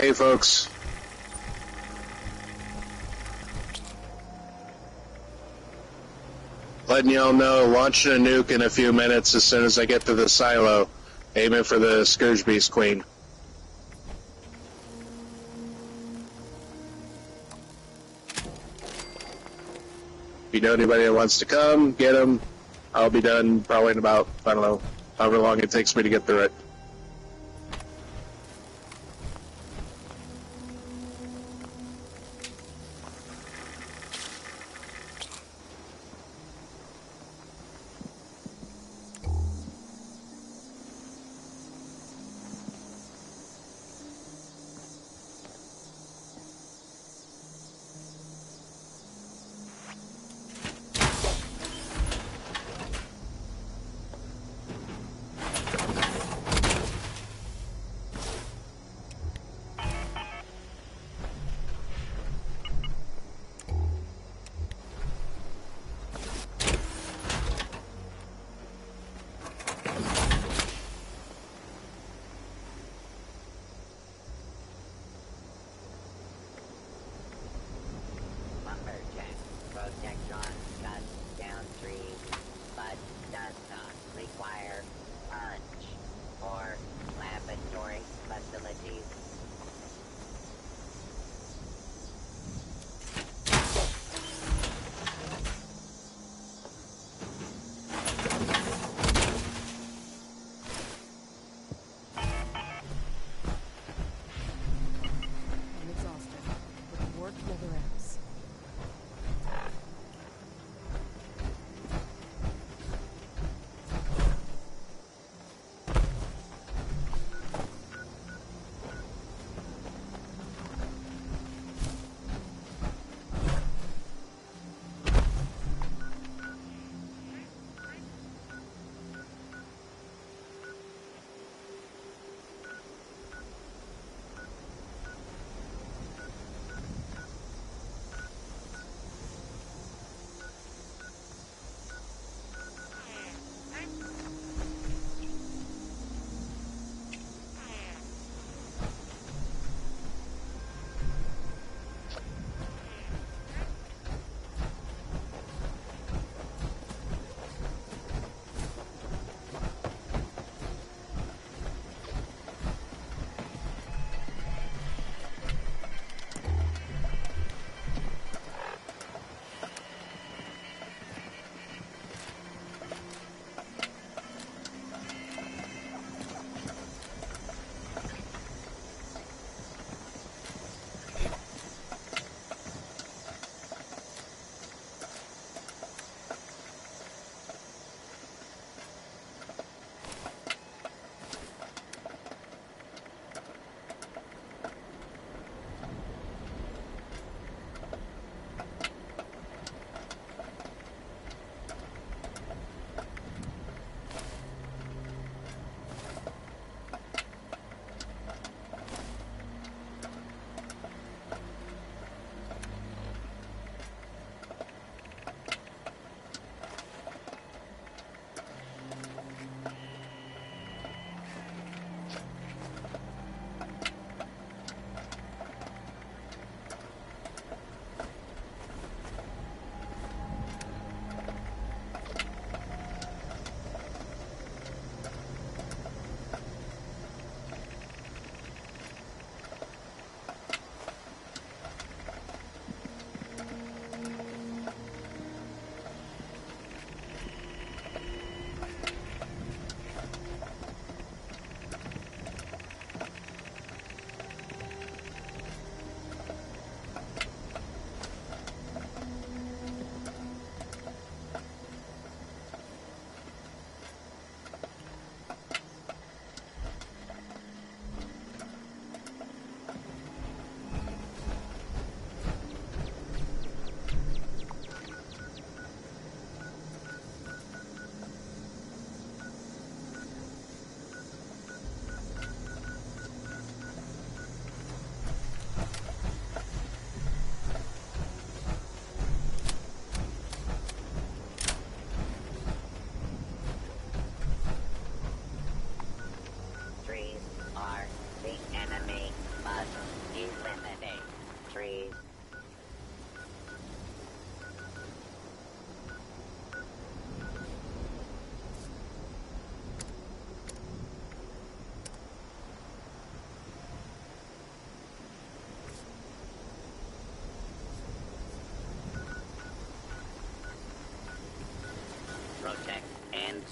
Hey, folks. Letting y'all know, launching a nuke in a few minutes as soon as I get to the silo. Aiming for the Scourge Beast Queen. If you know anybody that wants to come, get them. I'll be done probably in about, I don't know, however long it takes me to get through it.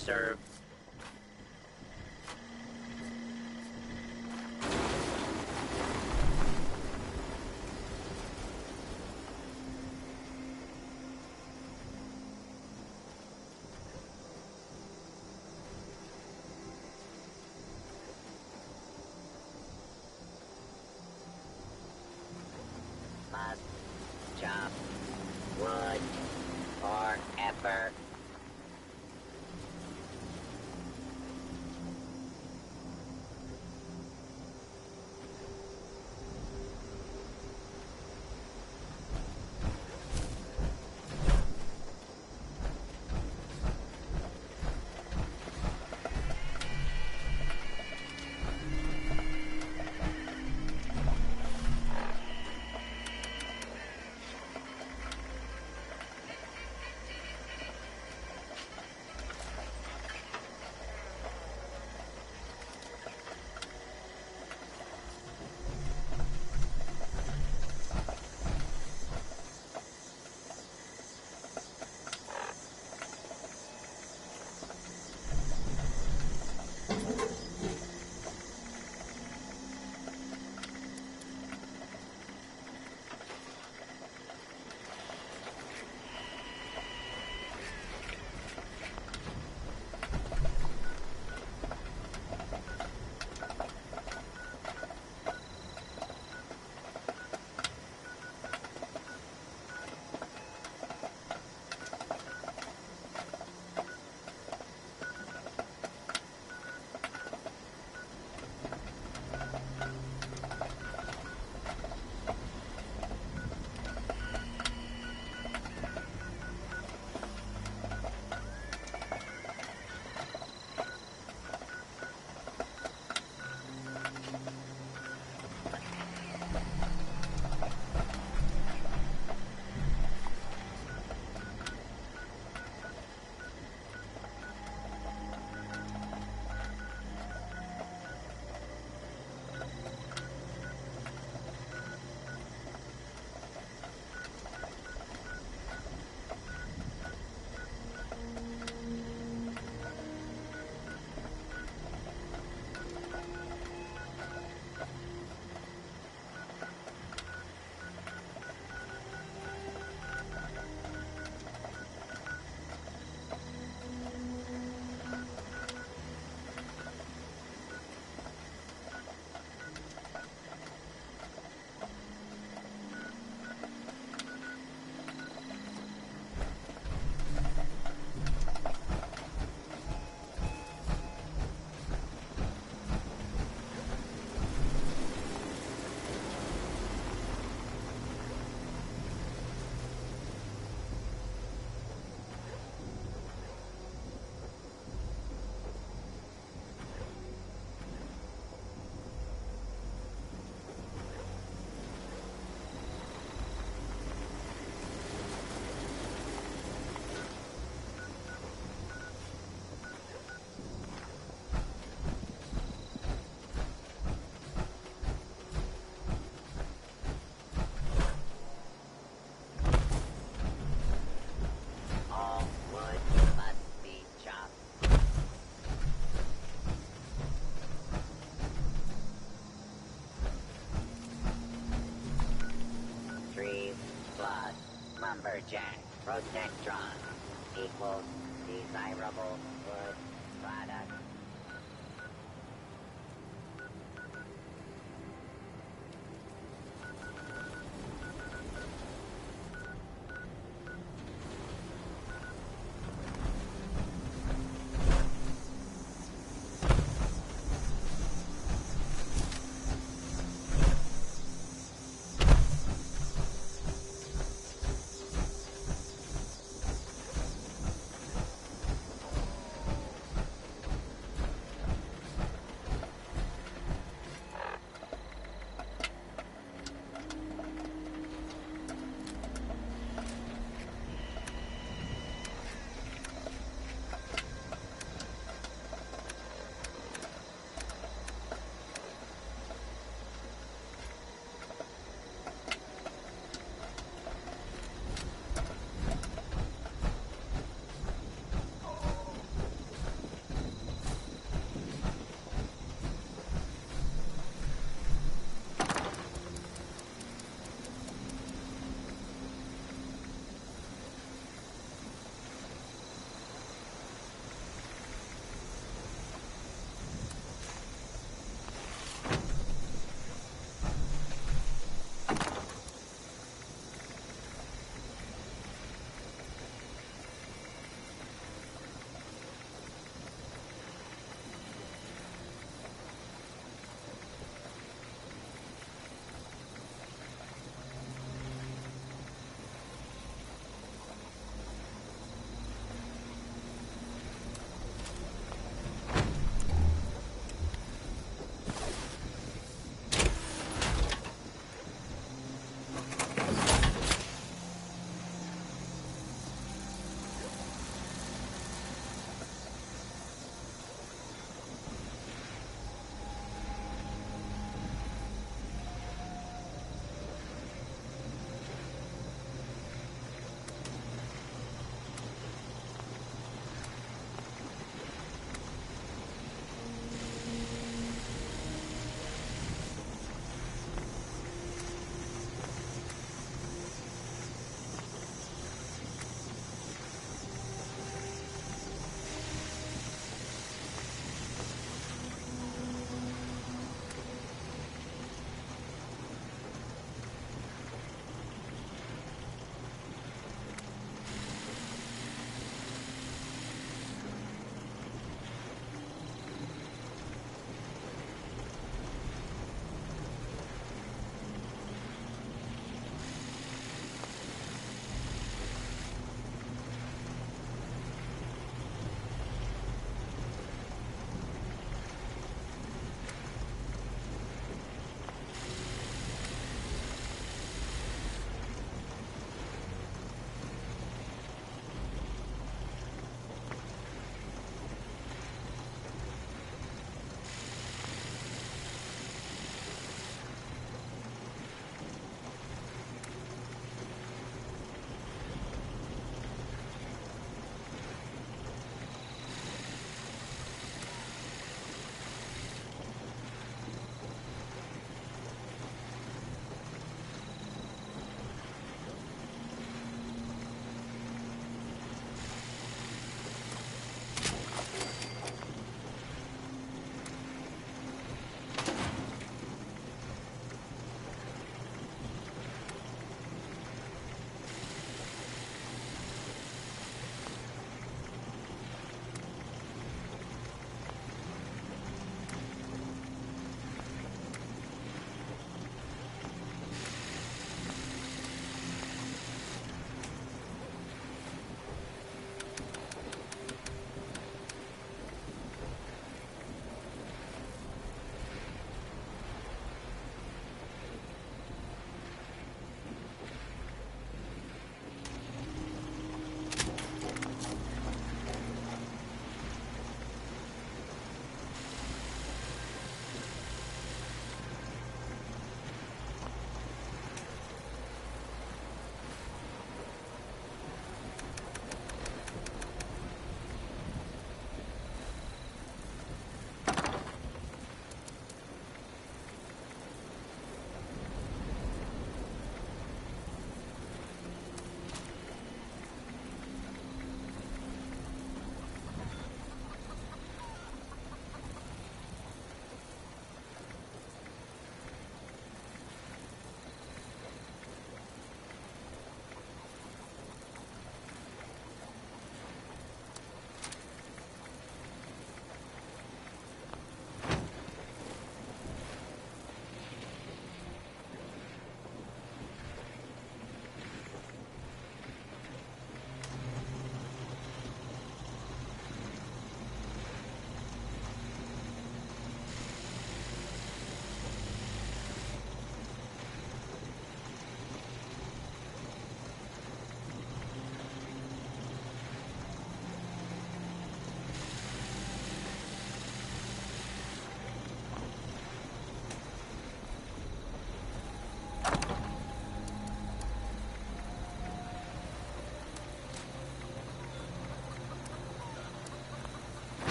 serve. Must chop wood forever. Lumberjack protectron equals desirable wood product.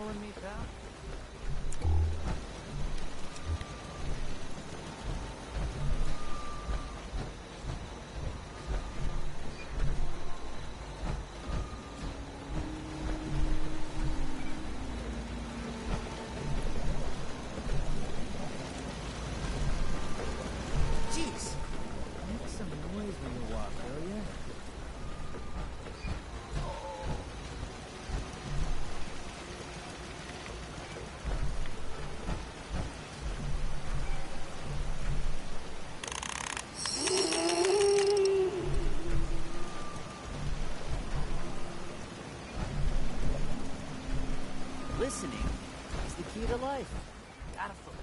following me, pal? Jeez! Make some noise when you walk, will ya? Listening is the key to life. Gotta focus.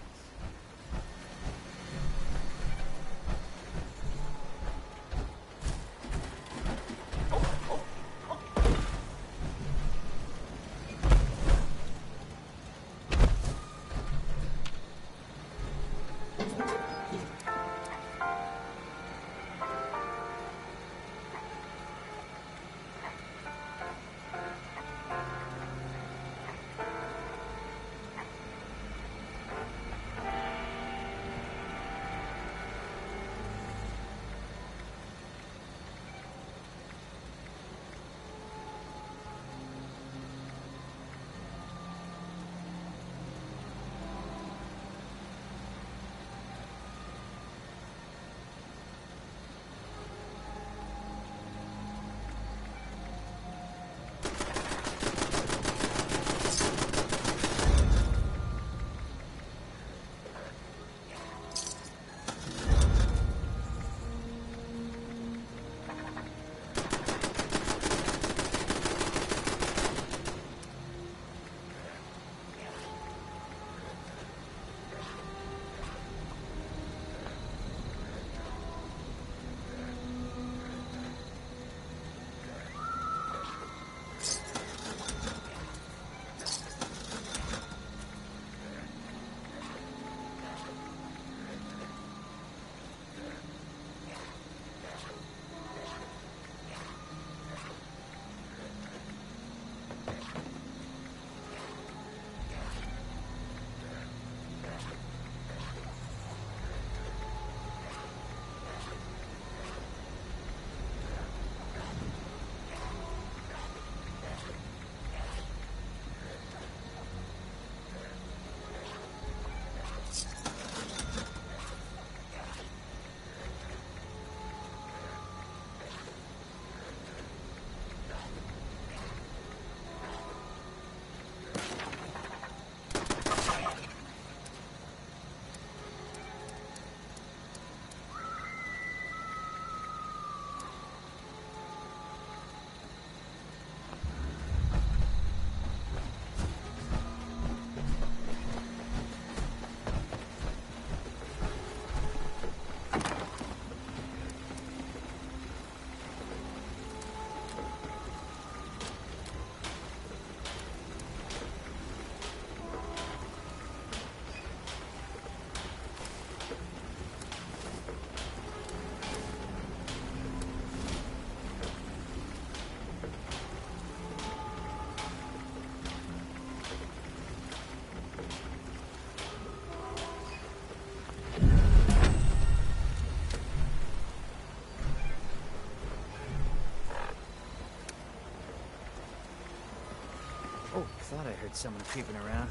Oh, thought I heard someone creeping around.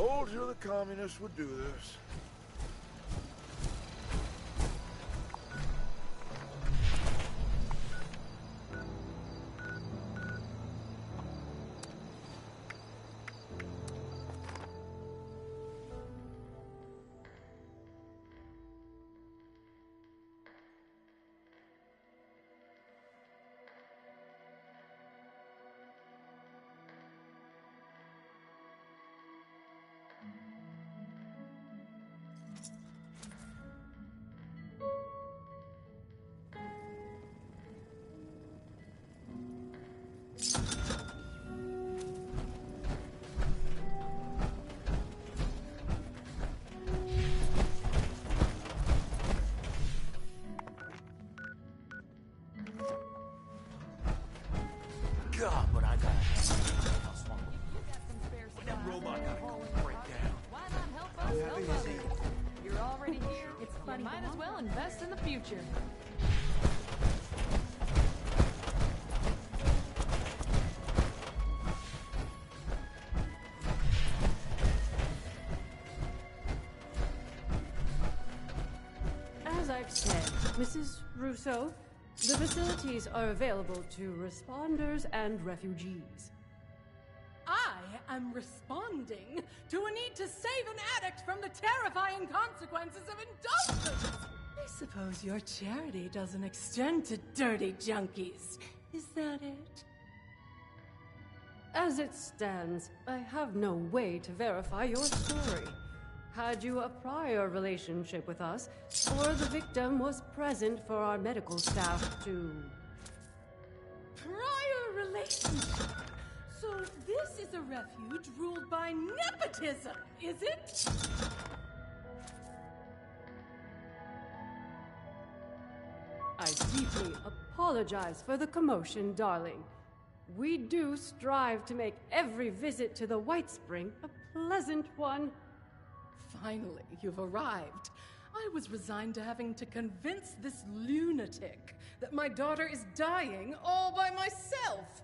Told you the communists would do this. God, but I gotta have when that robot gotta break down. Why not help us help others? You're already here. It's funny. Might as well invest in the future. As I've said, Mrs. Russo, the facilities are available to responders and refugees. I am responding to a need to save an addict from the terrifying consequences of indulgence. I suppose your charity doesn't extend to dirty junkies. Is that it? As it stands, I have no way to verify your story. Had you a prior relationship with us, or the victim was present for our medical staff to... Prior relationship? So this is a refuge ruled by nepotism, is it? I deeply apologize for the commotion, darling. We do strive to make every visit to the White Spring a pleasant one. Finally, you've arrived. I was resigned to having to convince this lunatic that my daughter is dying all by myself.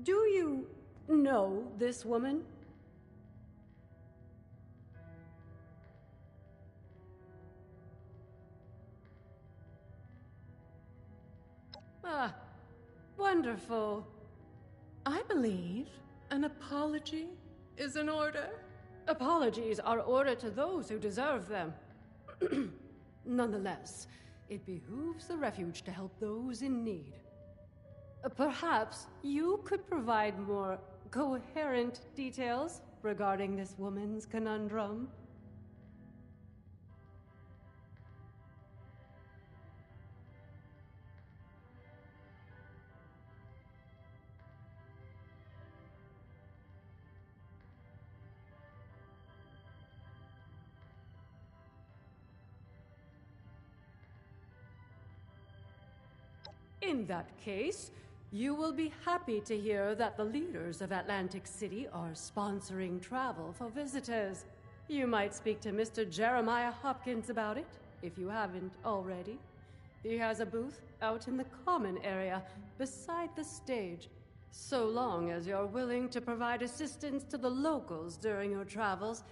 Do you know this woman? Ah, wonderful. I believe an apology is in order. Apologies are ordered to those who deserve them. Nonetheless, it behooves the refuge to help those in need. Perhaps you could provide more coherent details regarding this woman's conundrum. In that case, you will be happy to hear that the leaders of Atlantic City are sponsoring travel for visitors. You might speak to Mr. Jeremiah Hopkins about it, if you haven't already. He has a booth out in the common area, beside the stage. So long as you're willing to provide assistance to the locals during your travels,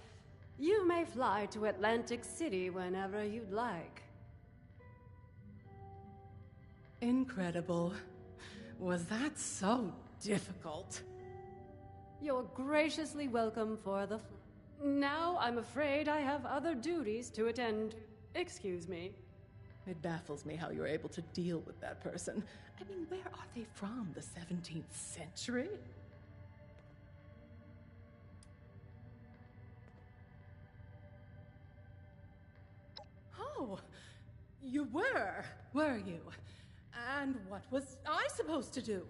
you may fly to Atlantic City whenever you'd like. Incredible. Was that so difficult? You're graciously welcome for the... Now I'm afraid I have other duties to attend to. Excuse me. It baffles me how you're able to deal with that person. I mean, where are they from? The 17th century? Oh, you were you? And what was I supposed to do?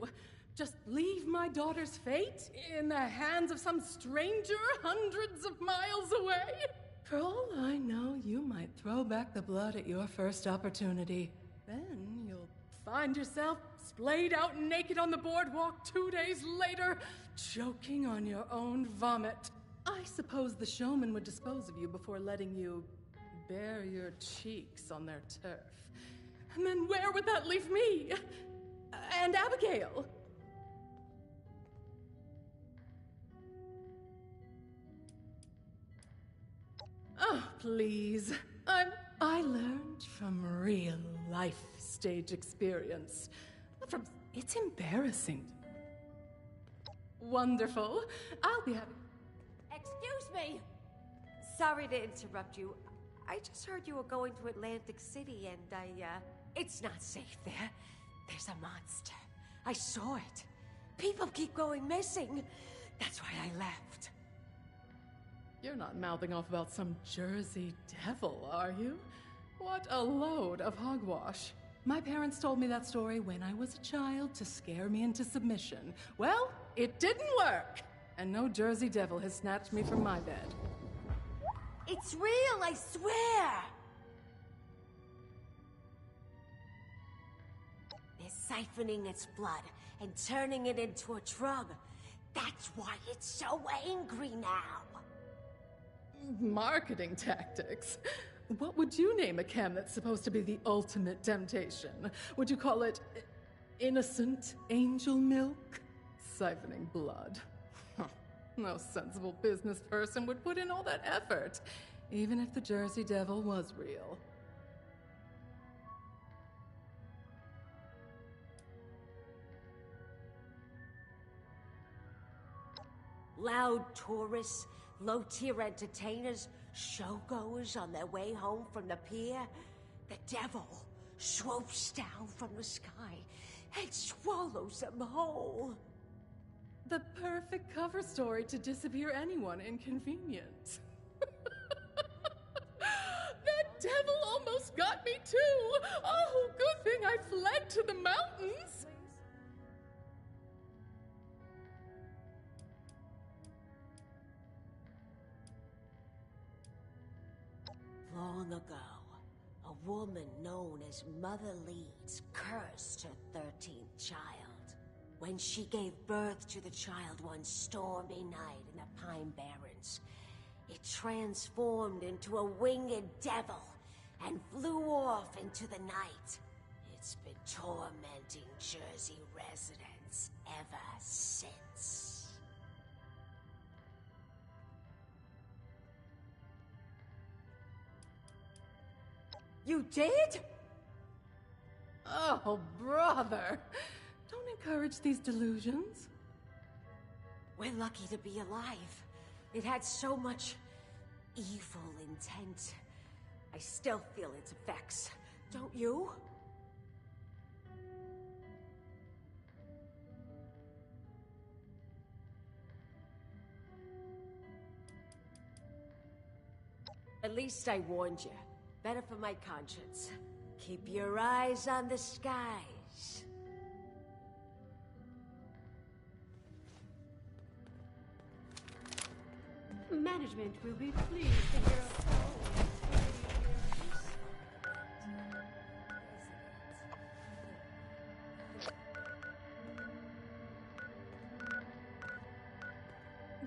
Just leave my daughter's fate in the hands of some stranger hundreds of miles away? For all I know, you might throw back the blood at your first opportunity. Then you'll find yourself splayed out naked on the boardwalk 2 days later, choking on your own vomit. I suppose the showman would dispose of you before letting you bare your cheeks on their turf. And then where would that leave me? And Abigail? please. I learned from real life stage experience. It's embarrassing. Wonderful. I'll be having... Excuse me! Sorry to interrupt you. I just heard you were going to Atlantic City and it's not safe there. There's a monster. I saw it. People keep going missing. That's why I left. You're not mouthing off about some Jersey devil, are you? What a load of hogwash. My parents told me that story when I was a child to scare me into submission. Well, it didn't work. And no Jersey devil has snatched me from my bed. It's real, I swear! They're siphoning its blood and turning it into a drug. That's why it's so angry now. Marketing tactics. What would you name a chem that's supposed to be the ultimate temptation? Would you call it innocent angel milk? Siphoning blood. No sensible business person would put in all that effort, even if the Jersey Devil was real. Loud tourists, low-tier entertainers, showgoers on their way home from the pier. The devil swoops down from the sky and swallows them whole. The perfect cover story to disappear anyone inconvenient. That devil almost got me too! Oh, good thing I fled to the mountains! Long ago, a woman known as Mother Leeds cursed her 13th child. When she gave birth to the child one stormy night in the Pine Barrens, it transformed into a winged devil and flew off into the night. It's been tormenting Jersey residents ever since. You did? Oh, brother! Don't encourage these delusions. We're lucky to be alive. It had so much evil intent. I still feel its effects. Don't you? At least I warned you. Better for my conscience. Keep your eyes on the skies. Management will be pleased to hear a call.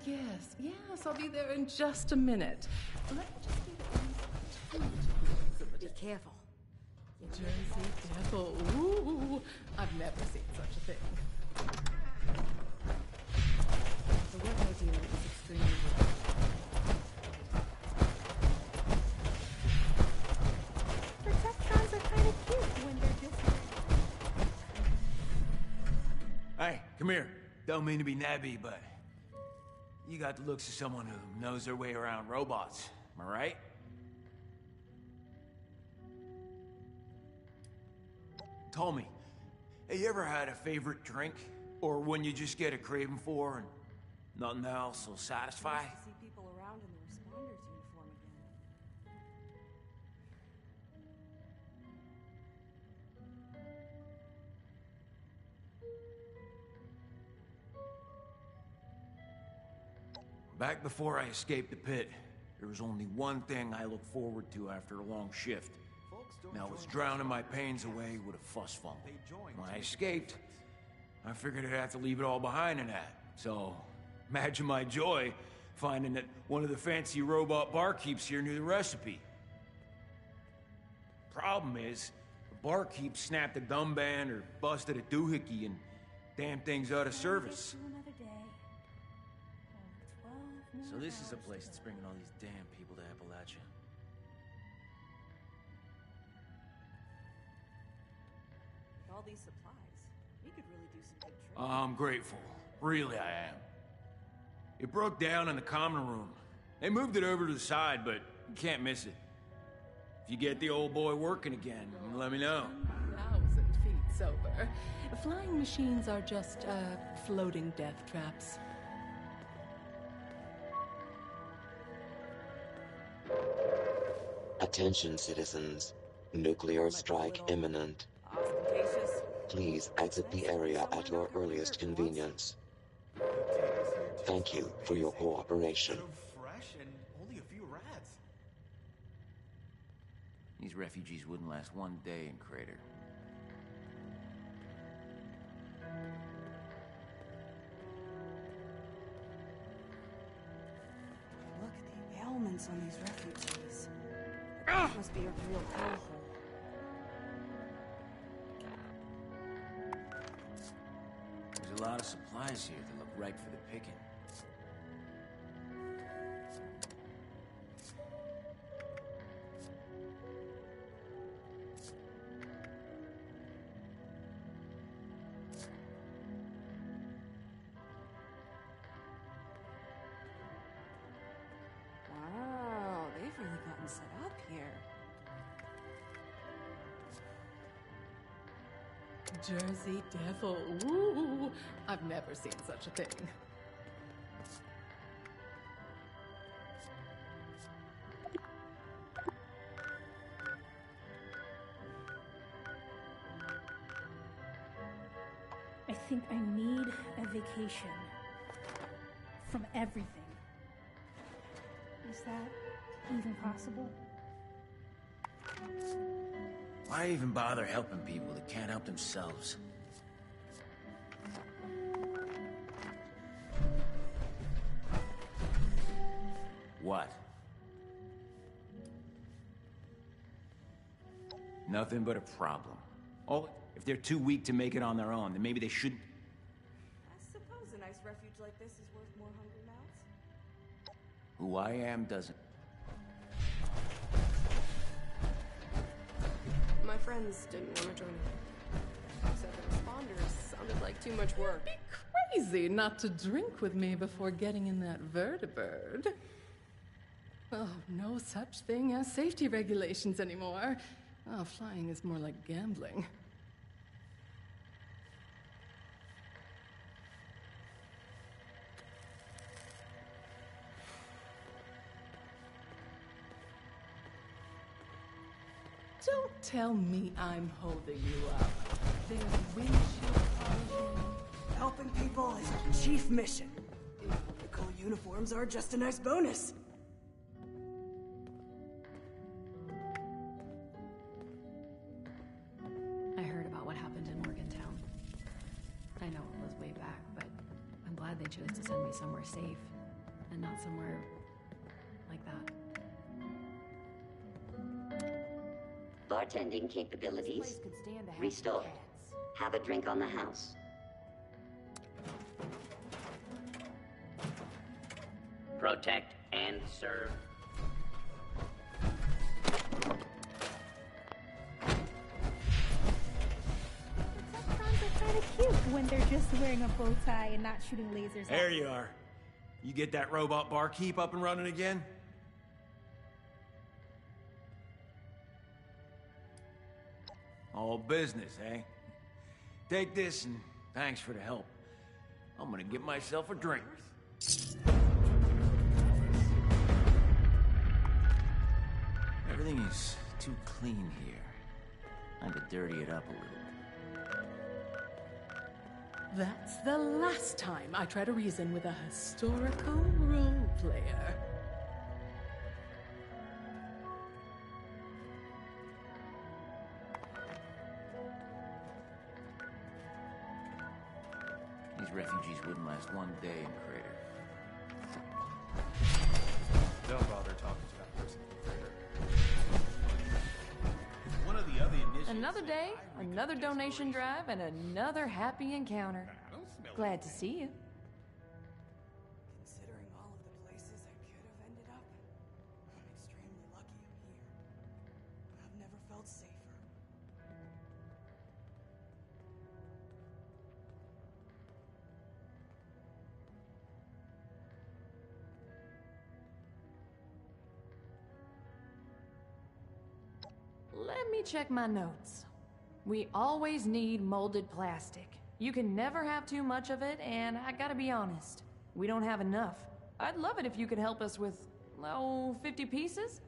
Yes, I'll be there in just a minute. Let me just Be careful. Jersey Devil. Ooh, I've never seen such a thing. The work I do is extremely rare. Perceptrons are kind of cute when they're just... Hey, come here. Don't mean to be nabby, but you got the looks of someone who knows their way around robots. Am I right? Tell me, have you ever had a favorite drink? Or one you just get a craving for and nothing else will satisfy? Nice to see people around in the responders uniform again. Back before I escaped the pit, there was only one thing I looked forward to after a long shift. Now I was drowning my pains away with a fuss funk. When I escaped, I figured I'd have to leave it all behind in that. So, imagine my joy finding that one of the fancy robot barkeeps here knew the recipe. Problem is, the barkeep snapped a dumb band or busted a doohickey and damn thing's out of service. So this is a place that's bringing all these damn people to Appalachia. all these supplies. We could really do some good trade. I'm grateful. Really, I am. It broke down in the common room. They moved it over to the side, but you can't miss it. If you get the old boy working again, let me know. 1,000 feet sober. Flying machines are just, floating death traps. Attention, citizens. Nuclear strike imminent. Ostentatious. Please exit the area at your earliest convenience. Thank you for your cooperation. So fresh and only a few rats. These refugees wouldn't last one day in Crater. Look at the ailments on these refugees. Must be a real hellhole. There's a lot of supplies here that look ripe for the picking. Wow, they've really gotten set up here. Jersey Devil. Ooh, I've never seen such a thing. I think I need a vacation from everything. Is that even possible? Why even bother helping people that can't help themselves? What? Nothing but a problem. Oh, if they're too weak to make it on their own, then maybe they should... I suppose a nice refuge like this is worth more hungry mouths. Who I am doesn't... My friends didn't want to join in. Said the responders sounded like too much work. Be crazy not to drink with me before getting in that vertibird. Oh, no such thing as safety regulations anymore. Oh, flying is more like gambling. Don't tell me I'm holding you up. There's windshield polishing. Helping people is our chief mission. The cool uniforms are just a nice bonus. I heard about what happened in Morgantown. I know it was way back, but I'm glad they chose to send me somewhere safe and not somewhere like that. Bartending capabilities restored. Have a drink on the house. Protect and serve. Sometimes are kind of cute when they're just wearing a bow tie and not shooting lasers. There you are. You get that robot barkeep up and running again? All business, eh? Take this and thanks for the help. I'm gonna get myself a drink. Everything is too clean here. Time to dirty it up a little. That's the last time I try to reason with a historical role player. These refugees wouldn't last one day in Crater. Don't bother talking to that person from Crater. One of the other initiatives... Another day, another donation drive, and another happy encounter. Glad to see you. Considering all of the places I could have ended up, I'm extremely lucky I'm here. I've never felt safer. me check my notes. We always need molded plastic. You can never have too much of it, and I gotta be honest, we don't have enough. I'd love it if you could help us with, 50 pieces?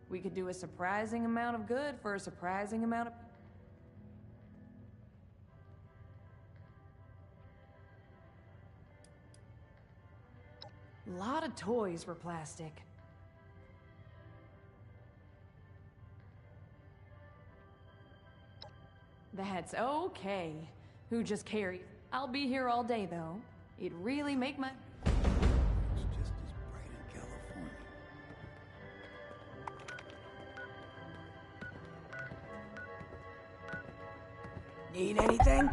We could do a surprising amount of good for a surprising amount of... Lot of toys were plastic. That's okay. Who just carries? I'll be here all day, though. It really make my... It's just as bright in California. Need anything?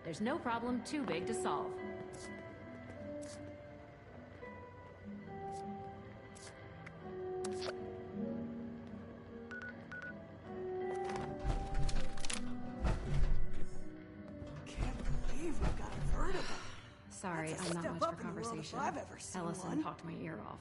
There's no problem too big to solve. Sorry, I'm not much for conversation. Ellison talked my ear off.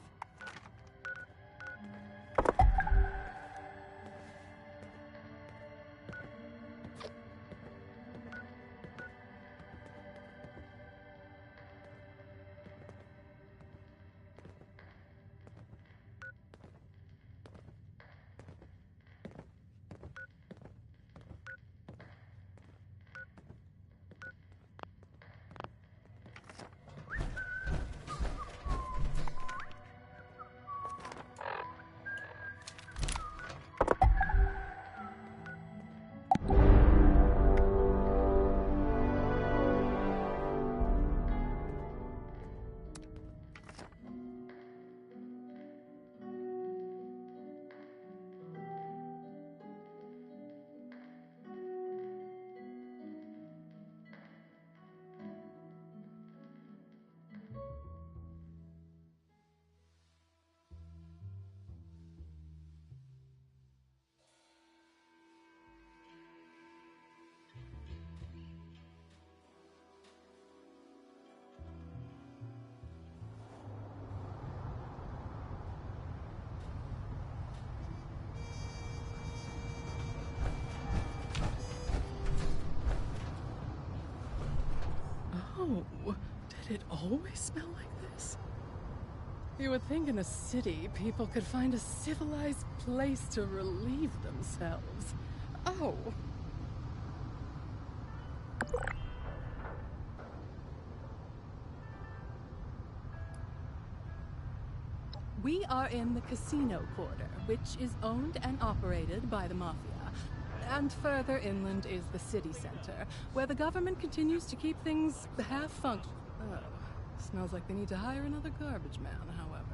Oh, did it always smell like this? You would think in a city, people could find a civilized place to relieve themselves. Oh. We are in the casino quarter, which is owned and operated by the Mafia. And further inland is the city center, where the government continues to keep things half-functional. Oh, smells like they need to hire another garbage man, however.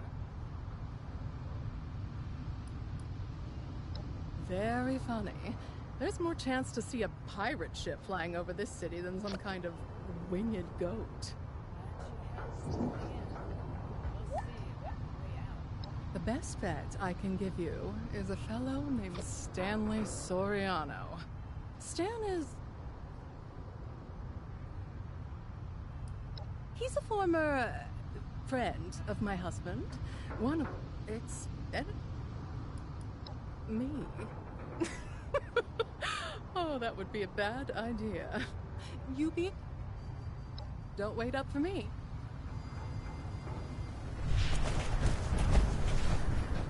Very funny. There's more chance to see a pirate ship flying over this city than some kind of winged goat. The best bet I can give you is a fellow named Stanley Soriano. Stan is... he's a former friend of my husband. One of... it's... me. Oh, that would be a bad idea. You be... don't wait up for me.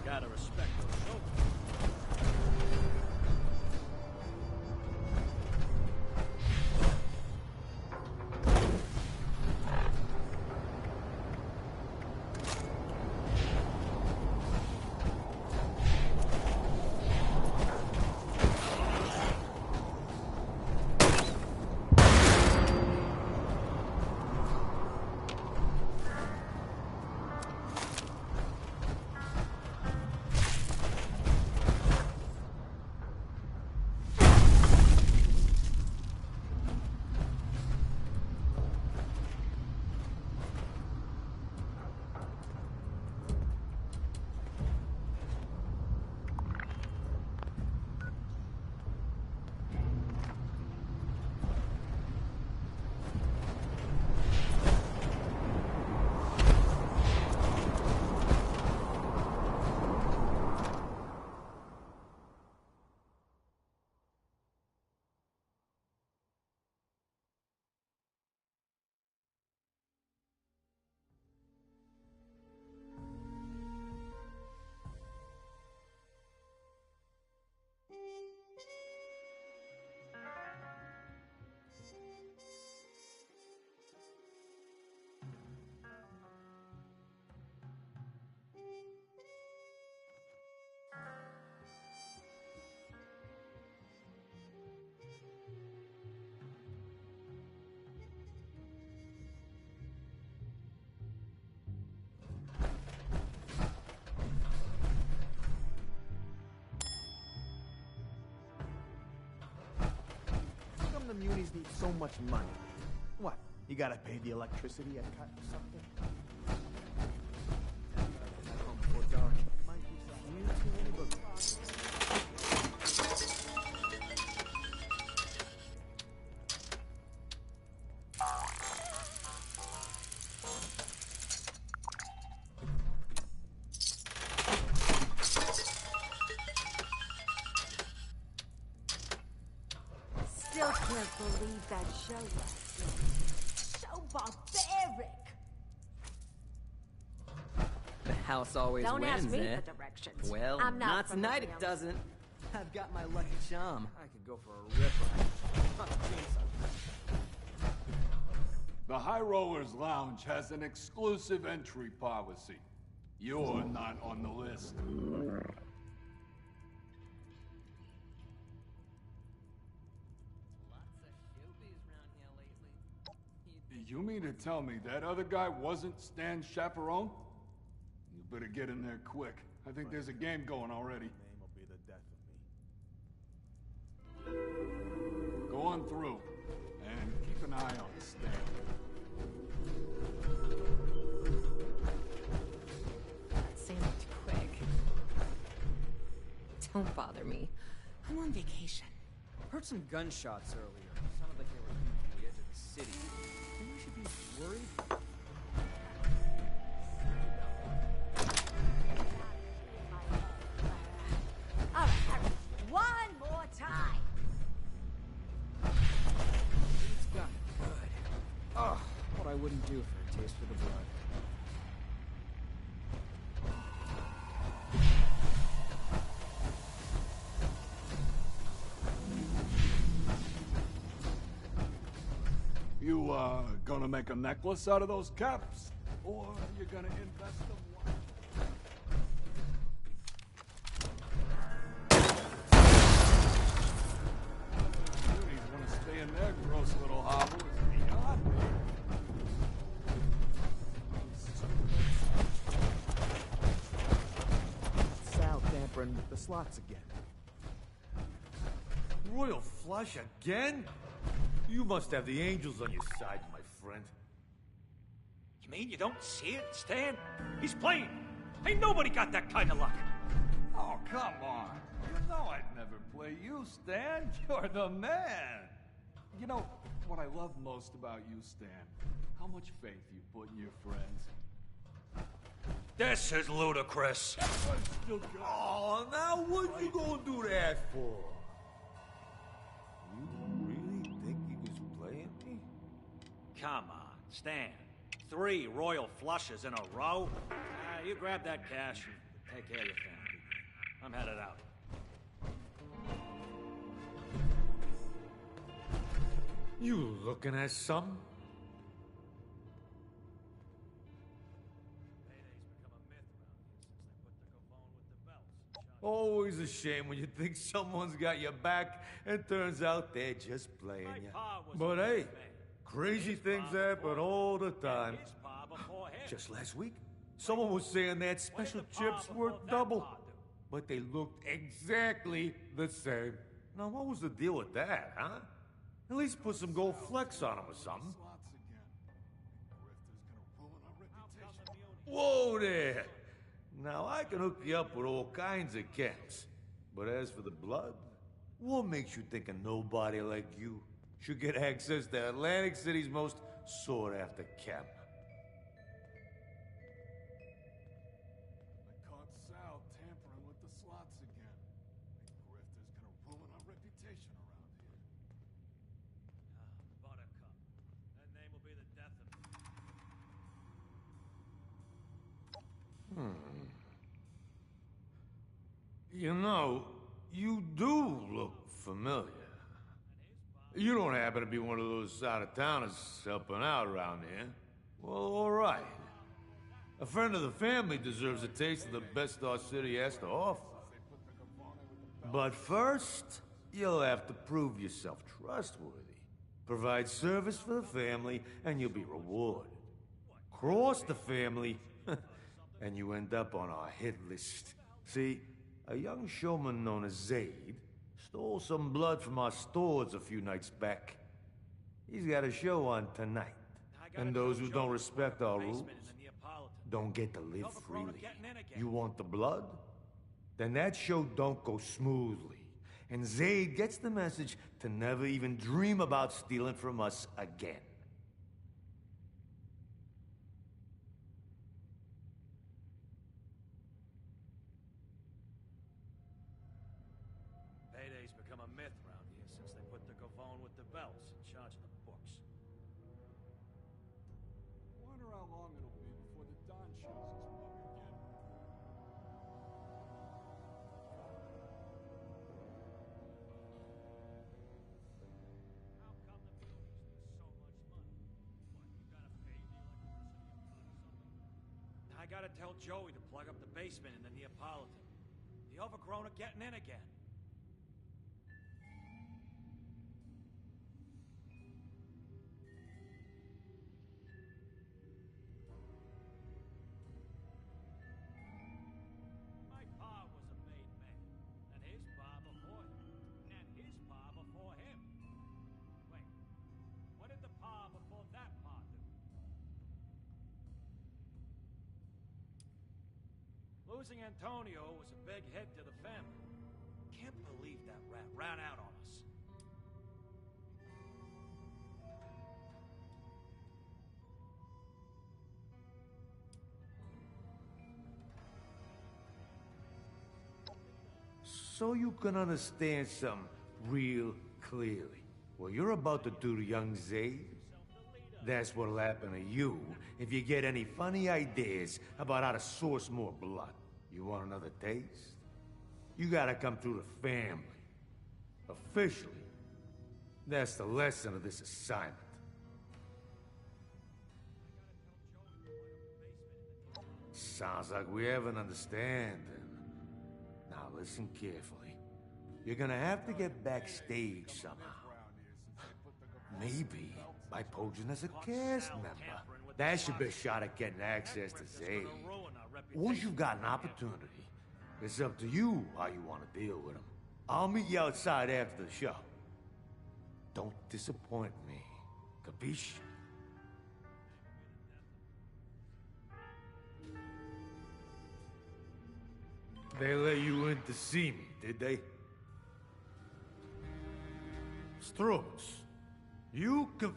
Gotta respect those shoulders. the munis need so much money? What? You gotta pay the electricity at cut or something? Home before dark. Might be some few too many books. Still can't believe that show last night. So barbaric. The house always Don't wins, ask me eh? for directions. Well, I'm not from tonight the it real. doesn't. I've got my lucky charm. I could go for a ripper. The High Rollers Lounge has an exclusive entry policy. You're not on the list. You mean to tell me that other guy wasn't Stan's chaperone? You better get in there quick. I think there's a game going already. Name will be the death of me. Go on through, and keep an eye on Stan. Say that quick. Don't bother me. I'm on vacation. Heard some gunshots earlier. Sounded like they were coming from the edge of the city. Think we should be worried? All right, hurry. One more time. It's got good. Oh, what I wouldn't do for a taste of the blood. You, gonna make a necklace out of those caps? Or you gonna invest them? Goonies wanna stay in their gross little hovel is beyond me. Sal tampering with the slots again. Royal flush again? You must have the angels on your side, my friend. You mean you don't see it, Stan? He's playing. Ain't nobody got that kind of luck. Oh, come on. You know I'd never play you, Stan. You're the man. You know, what I love most about you, Stan, how much faith you put in your friends. This is ludicrous. Oh, now what you gonna do that for? You really think he was playing me? Come on, Stan. 3 royal flushes in a row? You grab that cash and take care of your family. I'm headed out. You looking at something? Always a shame when you think someone's got your back and turns out they're just playing you. But hey, crazy things happen all the time. Just last week, someone was saying that special chips worth double, but they looked exactly the same. Now, what was the deal with that, huh? At least put some gold flecks on them or something. Whoa there! Now, I can hook you up with all kinds of camps. But as for the blood, what makes you think a nobody like you should get access to Atlantic City's most sought-after camp? I caught Sal tampering with the slots again. Grifter's gonna ruin our reputation around here. Buttercup. That name will be the death of me. You know, you do look familiar. You don't happen to be one of those out-of-towners helping out around here? Well, all right. A friend of the family deserves a taste of the best our city has to offer. But first, you'll have to prove yourself trustworthy. Provide service for the family, and you'll be rewarded. Cross the family, and you end up on our hit list. See, a young showman known as Zaid stole some blood from our stores a few nights back. He's got a show on tonight. And those who don't respect our rules don't get to live freely. You want the blood? Then that show don't go smoothly. And Zayd gets the message to never even dream about stealing from us again. Payday's become a myth around here since they put the Gavone with the belts in charge of the books. Wonder how long it'll be before the Don shows his mug again. How come the buildings need so much money? What, you gotta pay the electricity up front or something? I gotta tell Joey to plug up the basement in the Neapolitan. The overgrown are getting in again. My pa was a made man, and his pa before him, and his pa before him. Wait, what did the pa before that pa do? Losing Antonio was a big hit to the family. Can't believe that rat ran out on us. So you can understand something real clearly. What you're about to do to young Zayd, that's what'll happen to you if you get any funny ideas about how to source more blood. You want another taste? You gotta come through the family. Officially. That's the lesson of this assignment. Sounds like we have an understanding. Now listen carefully. You're gonna have to get backstage somehow. Maybe by posing as a cast member. That's your best shot at getting access to Zayd. Once you've got an opportunity, it's up to you how you want to deal with him. I'll meet you outside after the show. Don't disappoint me. Capiche? They let you in to see me, did they? Strokes. You can...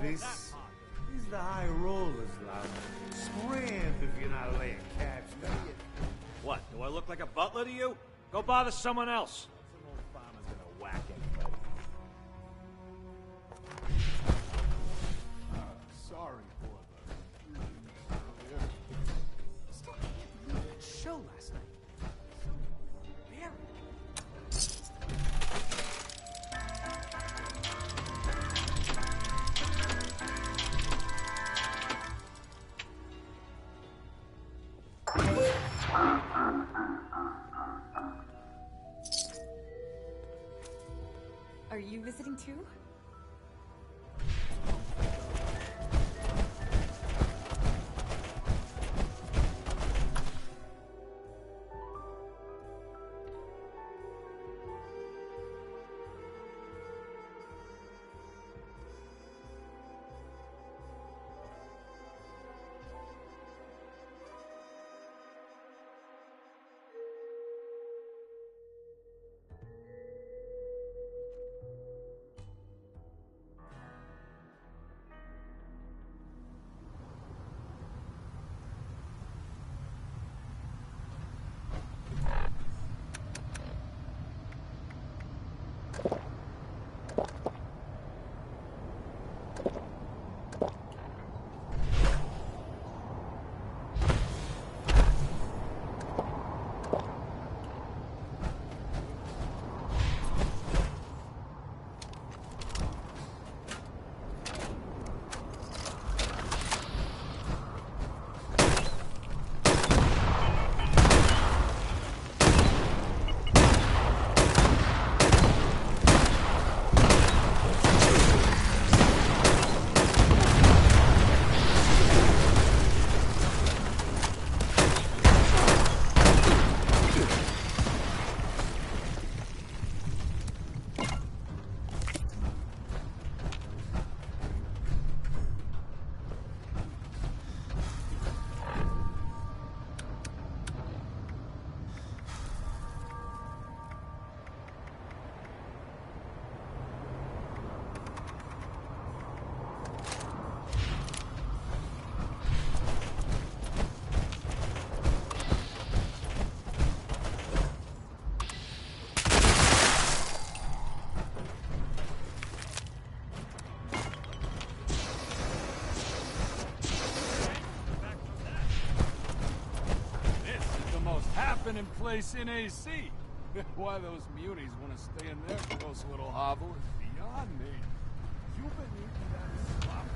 This is the high rollers, love. Scram if you're not laying caps down. What, do I look like a butler to you? Go bother someone else. Some old farmer's gonna whack anybody. Sorry for the earlier. Still can't believe that show last night. So buried. Are you visiting too? sleeping in place in AC. Why those muties want to stay in their gross little hovel is beyond me. You've been eating that slop.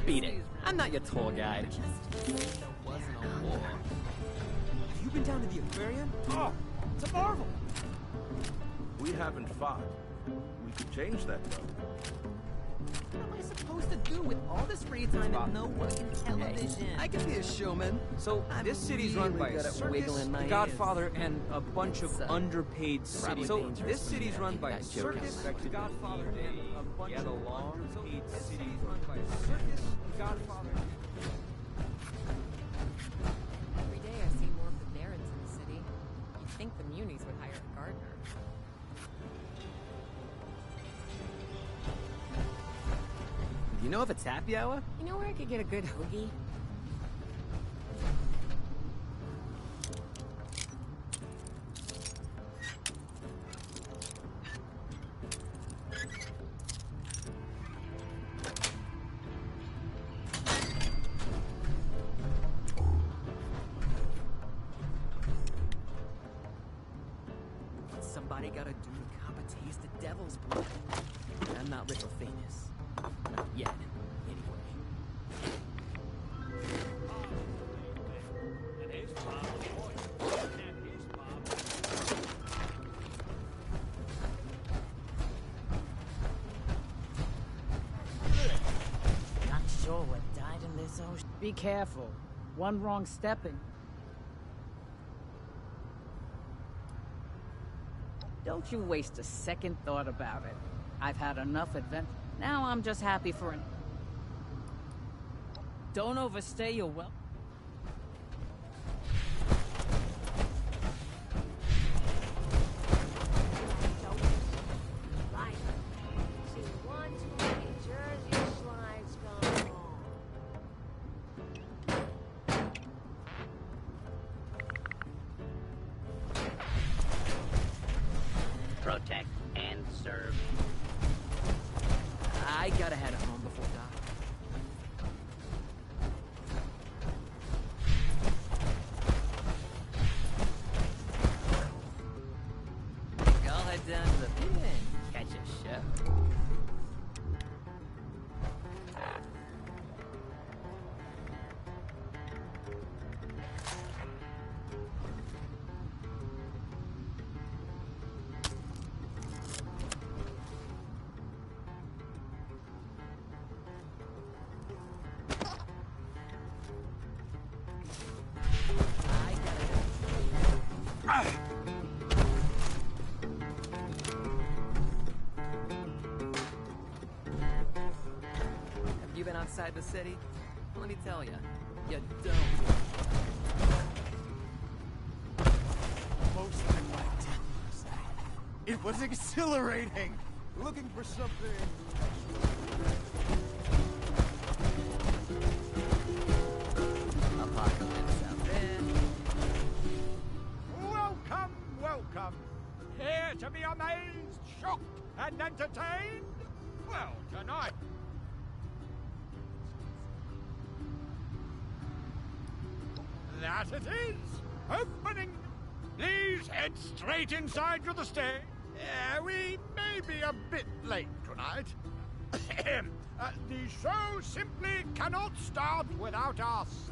Beat it. I'm not your tour guide. There wasn't a war. Have you been down to the aquarium? Oh, it's a marvel. We haven't fought. We could change that, though. What am I supposed to do with all this free time and no working television? Hey, I could be a showman. So, this city's run by a circus, the Godfather, and a bunch of underpaid city. So, this city's run by a circus, the Godfather, and a bunch of underpaid cities run by a circus, the Godfather. Every day I see more of the Barons in the city. You'd think the Munis would hire a gardener. You know of a happy hour? You know where I could get a good hoagie? Somebody gotta do the cop a taste of devil's blood. I'm not rich or famous. Not yet, anyway. Not sure what died in this ocean. Be careful. One wrong stepping. Don't you waste a second thought about it. I've had enough adventure. Now I'm just happy for an... Don't overstay your welcome. Protect and serve. I gotta head home before dark. I'll head down to the pit and catch a show. Have you been outside the city? Let me tell you, you don't. Most of my time. It was exhilarating. Looking for something. Apocalypse out there. Welcome, welcome. Here to be amazed, shocked, and entertained? Well, tonight. That it is! Opening! Please head straight inside to the stage We may be a bit late tonight. The show simply cannot start without us.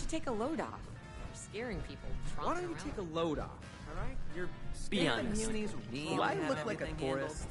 Take a load off. You're scaring people. Why don't you take a load off, alright? You're Be honest. Do I look like a tourist?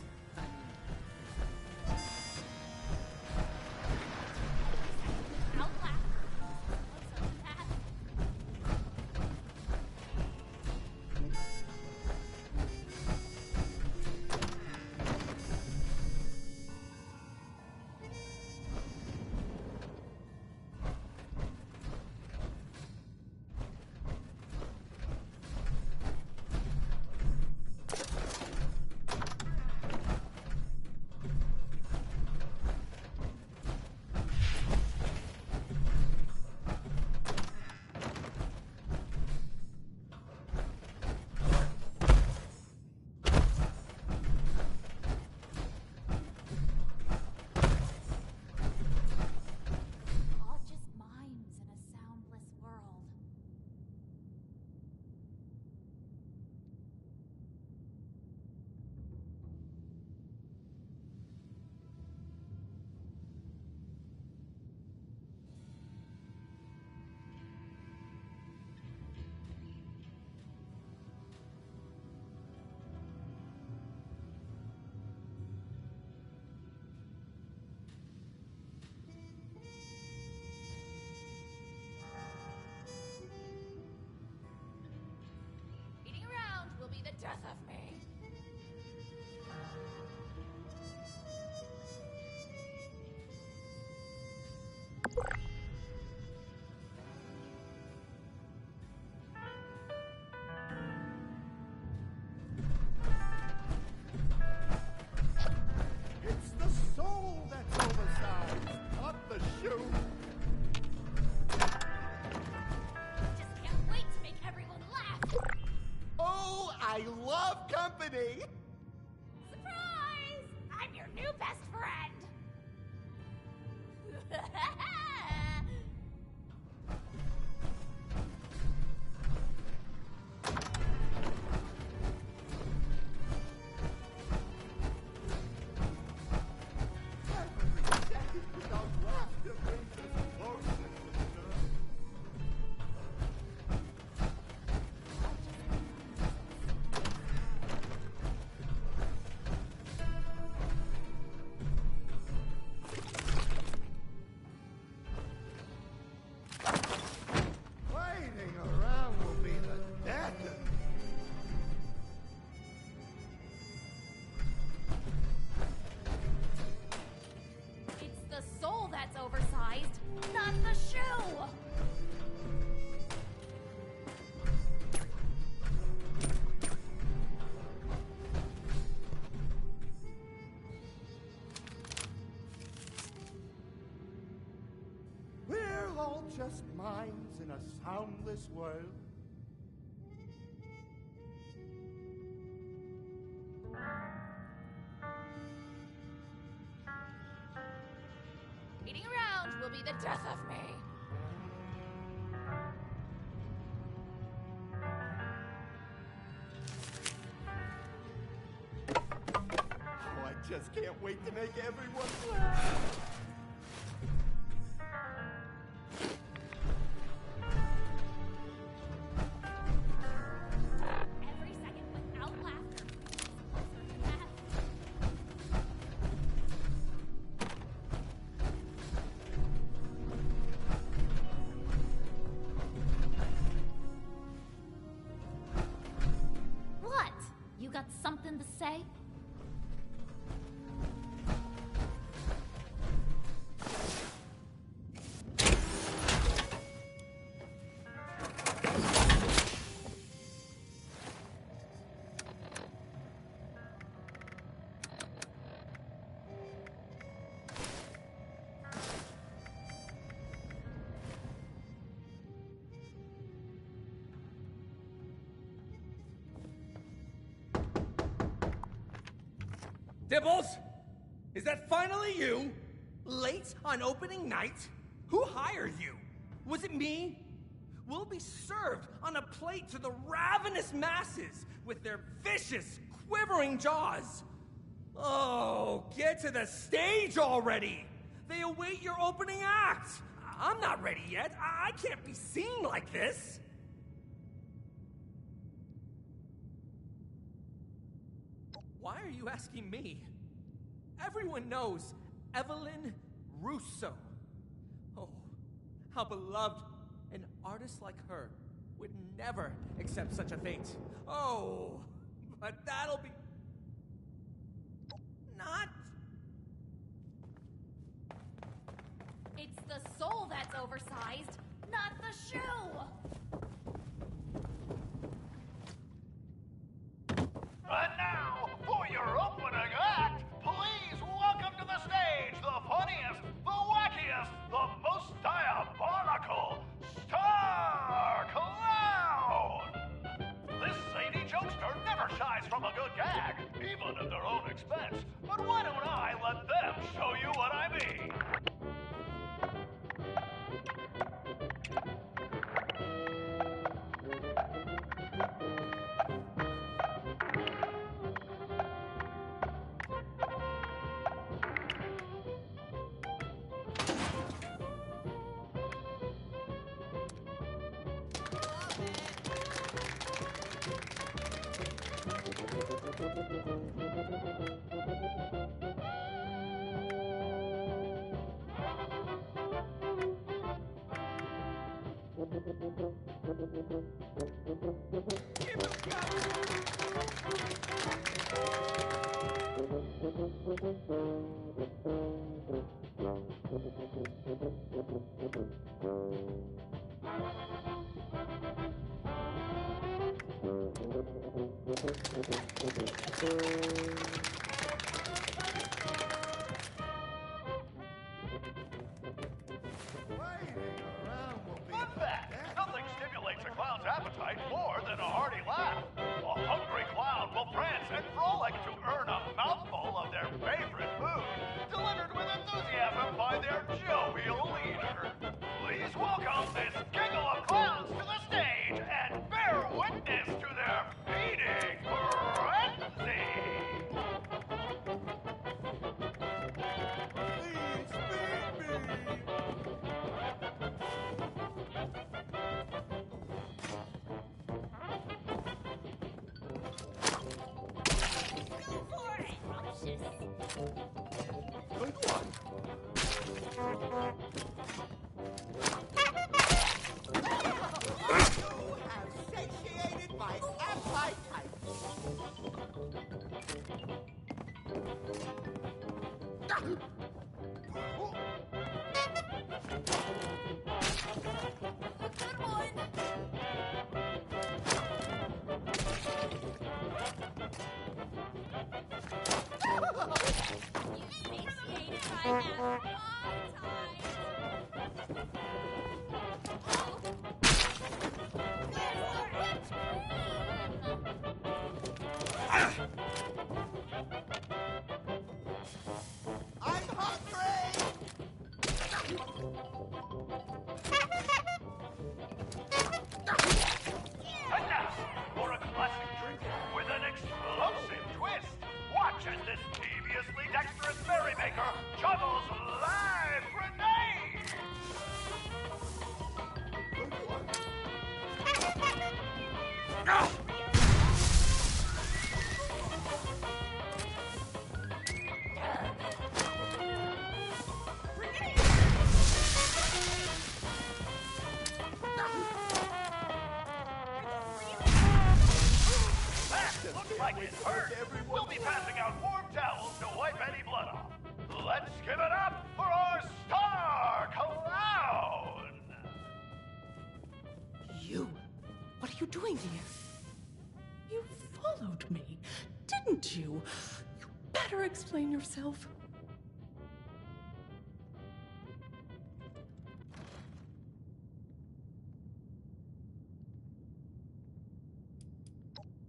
Death of me. It's the soul that's oversized, not the shoe. Just can't wait to make everyone laugh. Oh, I love company. Surprise! I'm your new best friend. Oversized, not the shoe! We're all just minds in a soundless world. the death of me. Oh, I just can't wait to make everyone laugh. Every second without laughter brings us closer to death. What? You got something to say? Dibbles? Is that finally you? Late on opening night? Who hired you? Was it me? We'll be served on a plate to the ravenous masses with their vicious, quivering jaws. Oh, get to the stage already! They await your opening act! I'm not ready yet. I can't be seen like this! Why are you asking me? Everyone knows Evelyn Russo. Oh, how beloved. An artist like her would never accept such a fate. Oh, but that'll be... not... It's the soul that's oversized, not the shoe! And now, for your opening act, please welcome to the stage the funniest, the wackiest, the most diabolical Star Clown! This zany jokester never shies from a good gag, even at their own expense. But why don't I let them show you what I mean? Fun fact, nothing stimulates a clown's appetite more than a hearty laugh. A hungry clown will prance and frolic to earn a mouthful of their favorite food, delivered with enthusiasm by their jovial leader. Please welcome this giggle of clowns to the stage and bear witness to their feeding frenzy. Satiated my appetite. I'm hungry! That looks like it hurt. We'll be passing out warm towels to wipe any blood off. Let's give it up for our star clown! You? What are you doing here? You followed me, didn't you? You better explain yourself.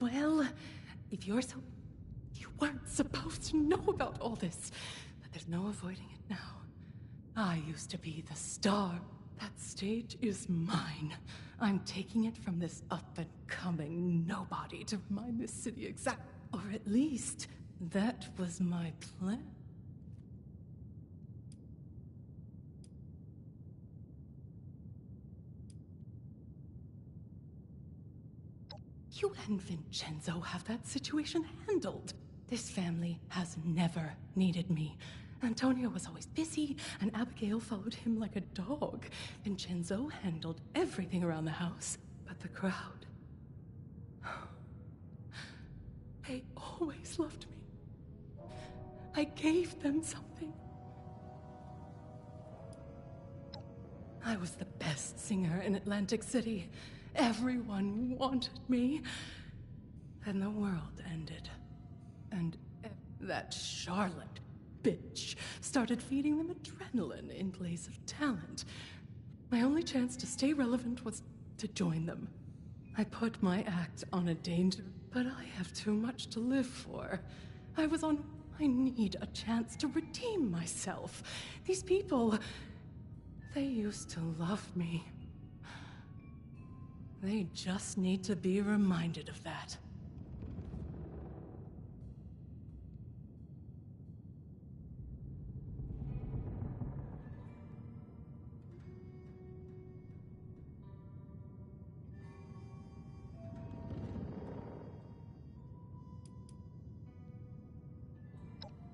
Well, if you're so... You weren't supposed to know about all this, but there's no avoiding it now. I used to be the star. That stage is mine. I'm taking it from this up-and-coming nobody to remind this city exact... Or at least, that was my plan. You and Vincenzo have that situation handled. This family has never needed me. Antonio was always busy, and Abigail followed him like a dog. Vincenzo handled everything around the house, but the crowd... They always loved me. I gave them something. I was the best singer in Atlantic City. Everyone wanted me. Then the world ended. And that Charlotte bitch started feeding them adrenaline in place of talent. My only chance to stay relevant was to join them. I put my act on a danger, but I have too much to live for. I need a chance to redeem myself. These people, they used to love me. They just need to be reminded of that.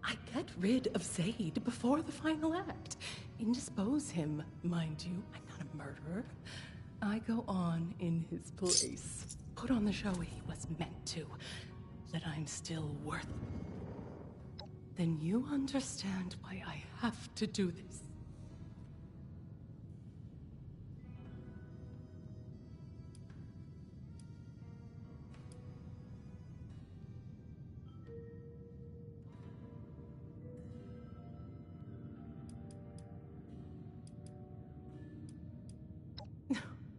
I get rid of Zaid before the final act. Indispose him, mind you. I'm not a murderer. I go on in his place. Put on the show he was meant to. That I'm still worth it. Then you understand why I have to do this.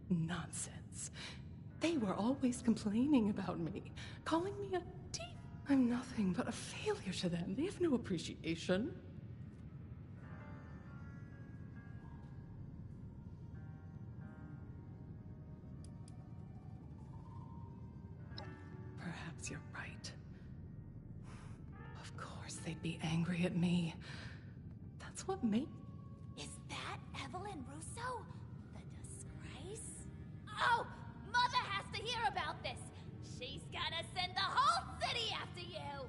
Nonsense. They were always complaining about me, calling me a thief. I'm nothing but a failure to them. They have no appreciation. Perhaps you're right. Of course they'd be angry at me. That's what made... Is that Evelyn Russo? The disgrace? Oh! Mother has to hear about this! She's gonna send the whole city after you!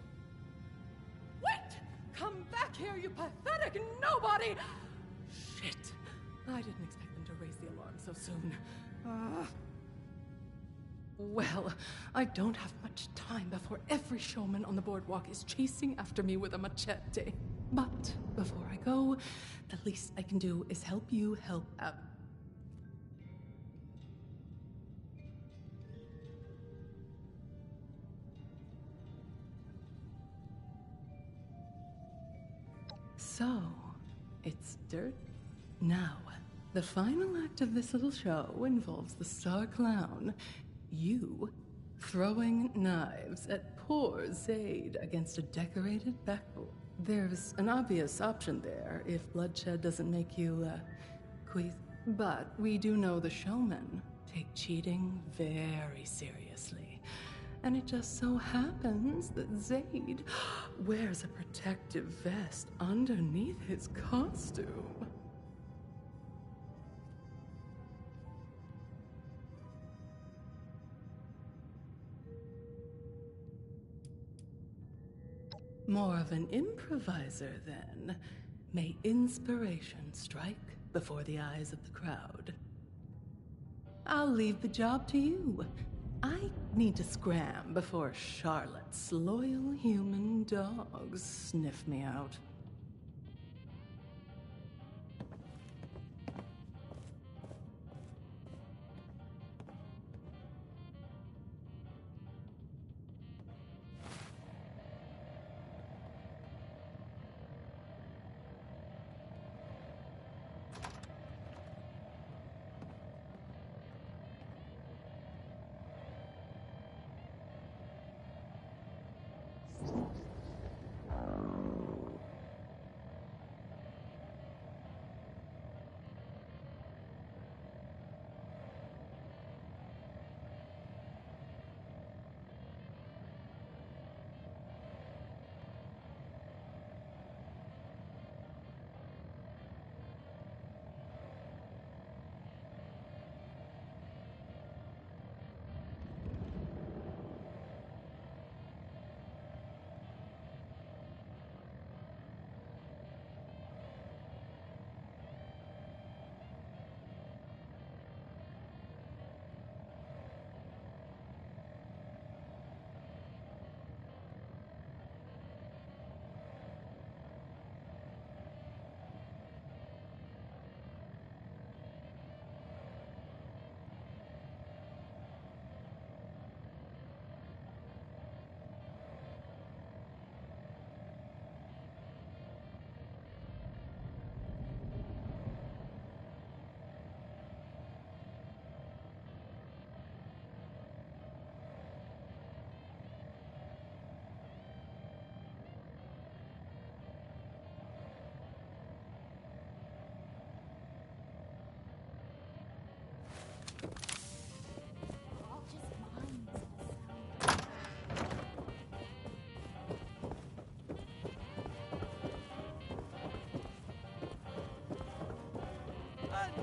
Wait! Come back here, you pathetic nobody! Shit. I didn't expect them to raise the alarm so soon. Well, I don't have much time before every showman on the boardwalk is chasing after me with a machete. But before I go, the least I can do is help you help out. So, it's dirt. Now, the final act of this little show involves the star clown, you, throwing knives at poor Zaid against a decorated backboard. There's an obvious option there if bloodshed doesn't make you, queasy. But we do know the showmen take cheating very seriously. And it just so happens that Zaid wears a protective vest underneath his costume. More of an improviser, then. May inspiration strike before the eyes of the crowd. I'll leave the job to you. I need to scram before Charlotte's loyal human dogs sniff me out.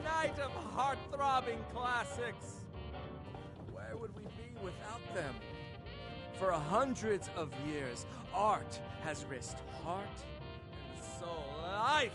Night of heart-throbbing classics. Where would we be without them? For hundreds of years, art has risked heart and soul, life